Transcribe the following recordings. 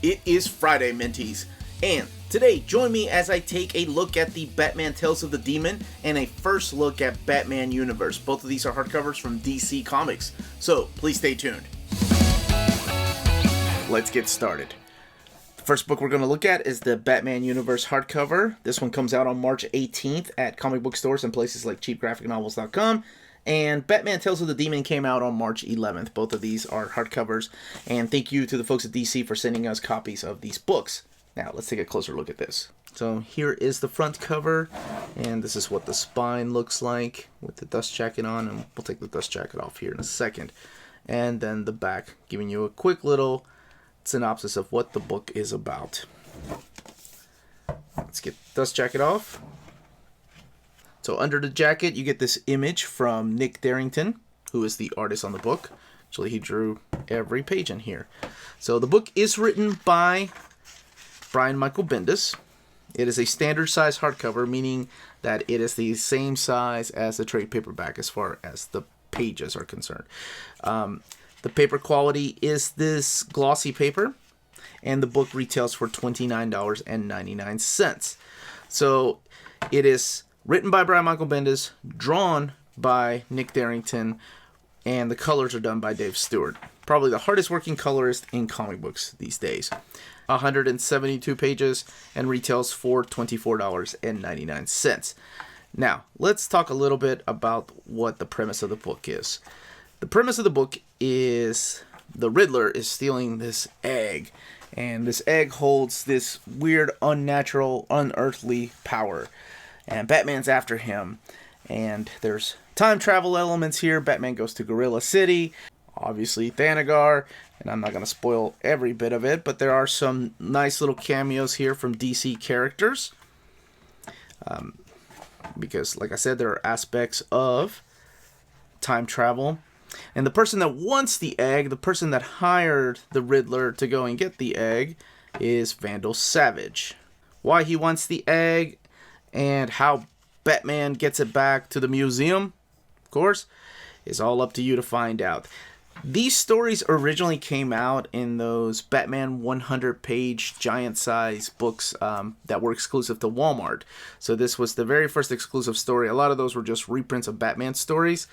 It is Friday, Mentees, and today join me as I take a look at the Batman Tales of the Demon and a first look at Batman Universe. Both of these are hardcovers from DC Comics, so please stay tuned. Let's get started. The first book we're going to look at is the Batman Universe hardcover. This one comes out on March 18th at comic book stores and places like cheapgraphicnovels.com. And Batman Tales of the Demon came out on March 11th. Both of these are hardcovers. And thank you to the folks at DC for sending us copies of these books. Now, let's take a closer look at this. So here is the front cover. And this is what the spine looks like with the dust jacket on. And we'll take the dust jacket off here in a second. And then the back, giving you a quick little synopsis of what the book is about. Let's get the dust jacket off. So under the jacket, you get this image from Nick Darrington, who is the artist on the book. Actually, he drew every page in here. So the book is written by Brian Michael Bendis. It is a standard size hardcover, meaning that it is the same size as the trade paperback as far as the pages are concerned. The paper quality is this glossy paper, and the book retails for $29.99. So it is written by Brian Michael Bendis, drawn by Nick Darrington, and the colors are done by Dave Stewart. Probably the hardest working colorist in comic books these days. 172 pages and retails for $24.99. Now, let's talk a little bit about what the premise of the book is. The premise of the book is the Riddler is stealing this egg, and this egg holds this weird, unnatural, unearthly power. And Batman's after him, and there's time travel elements here. Batman goes to Gorilla City, obviously Thanagar, and I'm not going to spoil every bit of it, but there are some nice little cameos here from DC characters. Because, like I said, there are aspects of time travel. And the person that wants the egg, the person that hired the Riddler to go and get the egg, is Vandal Savage. Why he wants the egg and how Batman gets it back to the museum, of course, is all up to you to find out. These stories originally came out in those Batman 100-page giant-size books that were exclusive to Walmart. So this was the very first exclusive story. A lot of those were just reprints of Batman stories,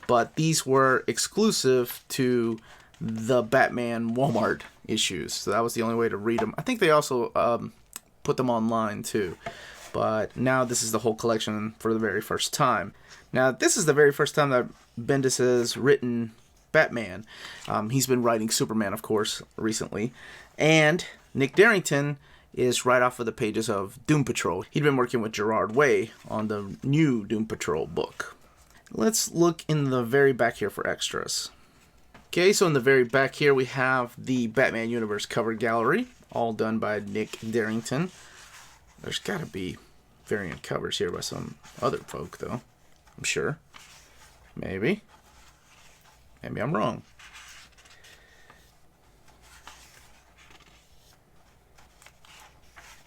but these were exclusive to the Batman Walmart issues. So that was the only way to read them. I think they also put them online, too. But now this is the whole collection for the very first time. Now, this is the very first time that Bendis has written Batman. He's been writing Superman, of course, recently. And Nick Darrington is right off of the pages of Doom Patrol. He'd been working with Gerard Way on the new Doom Patrol book. Let's look in the very back here for extras. Okay, so in the very back here we have the Batman Universe cover gallery, all done by Nick Darrington. There's got to be variant covers here by some other folk, though. I'm sure. Maybe. Maybe I'm wrong.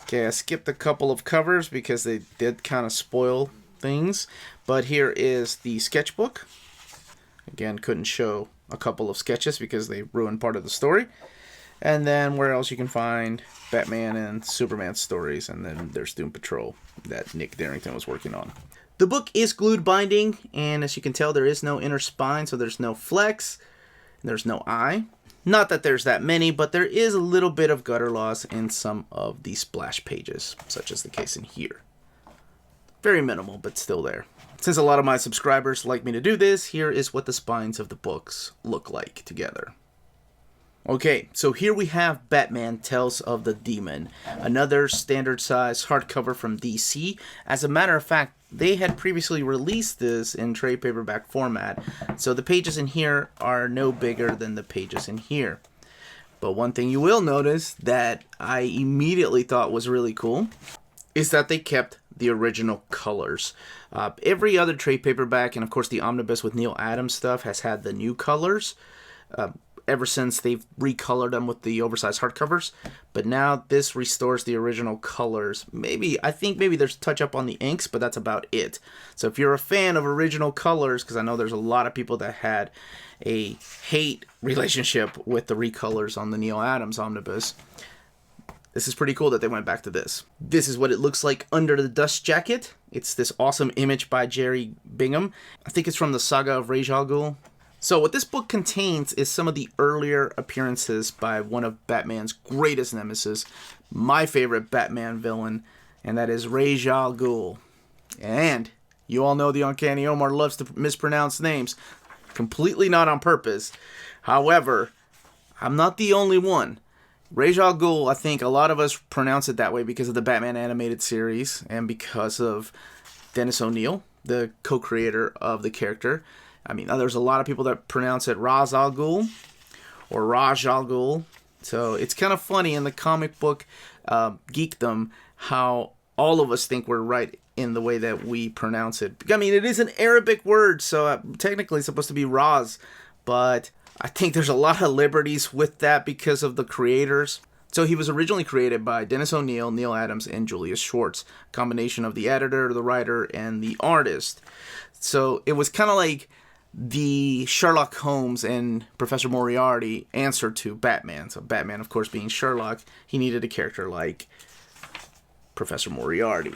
Okay, I skipped a couple of covers because they did kind of spoil things. But here is the sketchbook. Again, couldn't show a couple of sketches because they ruined part of the story. And then where else you can find Batman and Superman stories. And then there's Doom Patrol that Nick Darrington was working on. The book is glued binding. And as you can tell, there is no inner spine. So there's no flex. There's no eye. Not that there's that many, but there is a little bit of gutter loss in some of the splash pages. Such as the case in here. Very minimal, but still there. Since a lot of my subscribers like me to do this, here is what the spines of the books look like together. Okay, so here we have Batman Tales of the Demon, another standard size hardcover from DC. As a matter of fact, they had previously released this in trade paperback format, so the pages in here are no bigger than the pages in here. But one thing you will notice that I immediately thought was really cool is that they kept the original colors. Every other trade paperback, and of course the omnibus with Neil Adams stuff, has had the new colors. Ever since they've recolored them with the oversized hardcovers. But now this restores the original colors. I think maybe there's a touch up on the inks, but that's about it. So if you're a fan of original colors, because I know there's a lot of people that had a hate relationship with the recolors on the Neil Adams omnibus, this is pretty cool that they went back to this. This is what it looks like under the dust jacket. It's this awesome image by Jerry Bingham. I think it's from the Saga of Ra's al Ghul. So what this book contains is some of the earlier appearances by one of Batman's greatest nemesis, my favorite Batman villain, and that is Ra's al Ghul. And you all know the Uncanny Omar loves to mispronounce names, completely not on purpose. However, I'm not the only one. Ra's al Ghul, I think a lot of us pronounce it that way because of the Batman animated series and because of Dennis O'Neil, the co-creator of the character. I mean, there's a lot of people that pronounce it Ra's al Ghul or Raj al Ghul. So it's kind of funny in the comic book geekdom how all of us think we're right in the way that we pronounce it. I mean, it is an Arabic word, so technically it's supposed to be Raz, but I think there's a lot of liberties with that because of the creators. So he was originally created by Dennis O'Neil, Neil Adams, and Julius Schwartz, a combination of the editor, the writer, and the artist. So it was kind of like the Sherlock Holmes and Professor Moriarty answer to Batman. So Batman, of course, being Sherlock, he needed a character like Professor Moriarty.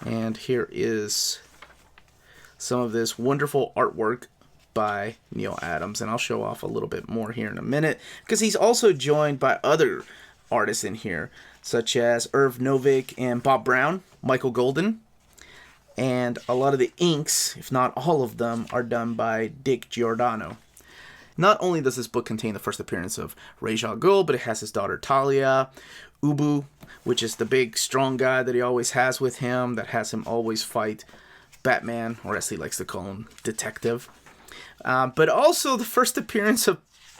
And here is some of this wonderful artwork by Neil Adams, and I'll show off a little bit more here in a minute because he's also joined by other artists in here, such as Irv Novick and Bob Brown, Michael Golden, and a lot of the inks, if not all of them, are done by Dick Giordano. Not only does this book contain the first appearance of Ra's al Ghul, but it has his daughter Talia, Ubu, which is the big strong guy that he always has with him, that has him always fight Batman, or as he likes to call him, Detective. But also the first appearance of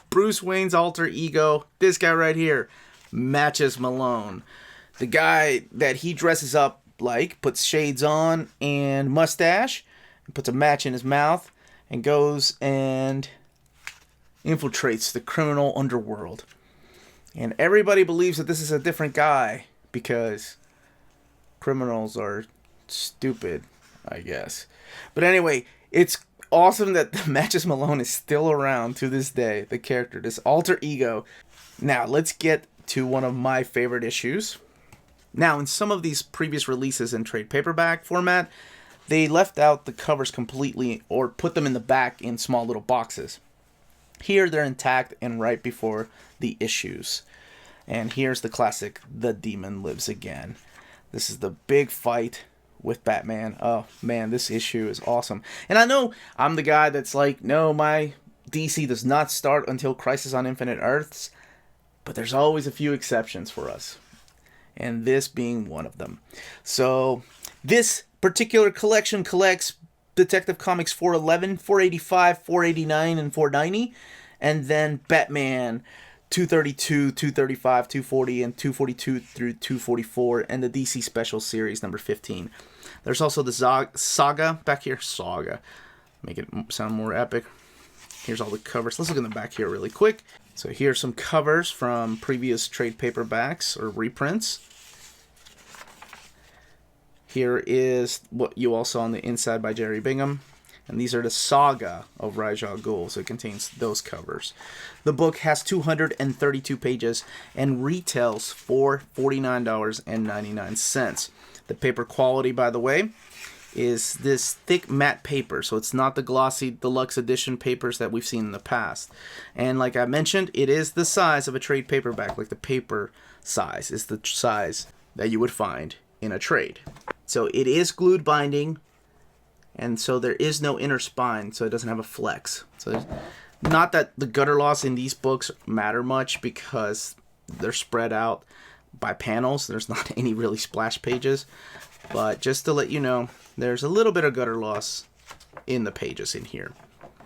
Bruce Wayne's alter ego, this guy right here, Matches Malone. The guy that he dresses up like, puts shades on and mustache, and puts a match in his mouth, and goes and infiltrates the criminal underworld. And everybody believes that this is a different guy because criminals are stupid, I guess. But anyway, it's awesome that Matches Malone is still around to this day, the character, this alter ego. Now, let's get to one of my favorite issues. Now, in some of these previous releases in trade paperback format, they left out the covers completely or put them in the back in small little boxes. Here, they're intact and right before the issues. And here's the classic, The Demon Lives Again. This is the big fight with Batman. Oh, man, this issue is awesome. And I know I'm the guy that's like, no, my DC does not start until Crisis on Infinite Earths. But there's always a few exceptions for us. And this being one of them. So, this particular collection collects Detective Comics 411, 485, 489, and 490. And then Batman 232, 235, 240, and 242 through 244, and the DC Special Series number 15. There's also the Saga back here. Saga. Make it sound more epic. Here's all the covers. Let's look in the back here really quick. So here's some covers from previous trade paperbacks or reprints. Here is what you all saw on the inside by Jerry Bingham. And these are the Saga of Ra's al Ghul, so it contains those covers. The book has 232 pages and retails for $49.99. The paper quality, by the way, is this thick matte paper, so it's not the glossy deluxe edition papers that we've seen in the past. And like I mentioned, it is the size of a trade paperback, like the paper size is the size that you would find in a trade. So it is glued binding, and so there is no inner spine, so it doesn't have a flex. So not that the gutter loss in these books matter much because they're spread out by panels. There's not any really splash pages, but just to let you know, there's a little bit of gutter loss in the pages in here.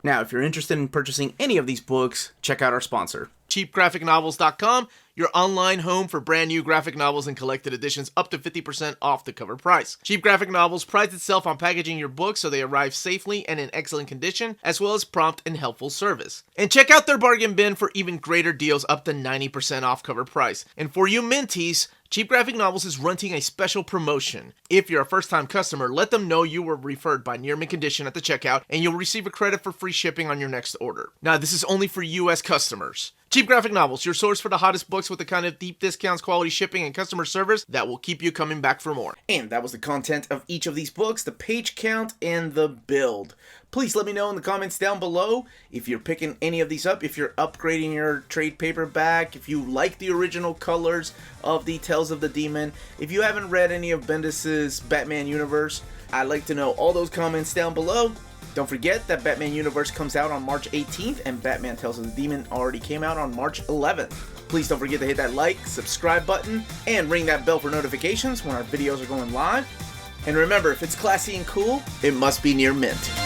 Now, if you're interested in purchasing any of these books, check out our sponsor, CheapGraphicNovels.com, your online home for brand new graphic novels and collected editions up to 50% off the cover price. Cheap Graphic Novels prides itself on packaging your books so they arrive safely and in excellent condition, as well as prompt and helpful service. And check out their bargain bin for even greater deals up to 90% off cover price. And for you minties, Cheap Graphic Novels is running a special promotion. If you're a first-time customer, let them know you were referred by Near Mint Condition at the checkout, and you'll receive a credit for free shipping on your next order. Now, this is only for U.S. customers. Cheap Graphic Novels, your source for the hottest books with the kind of deep discounts, quality shipping, and customer service that will keep you coming back for more. And that was the content of each of these books, the page count, and the build. Please let me know in the comments down below if you're picking any of these up, if you're upgrading your trade paperback, if you like the original colors of the Tales of the Demon, if you haven't read any of Bendis's Batman universe. I'd like to know all those comments down below. Don't forget that Batman Universe comes out on March 18th and Batman Tales of the Demon already came out on March 11th. Please don't forget to hit that like, subscribe button, and ring that bell for notifications when our videos are going live. And remember, if it's classy and cool, it must be near mint.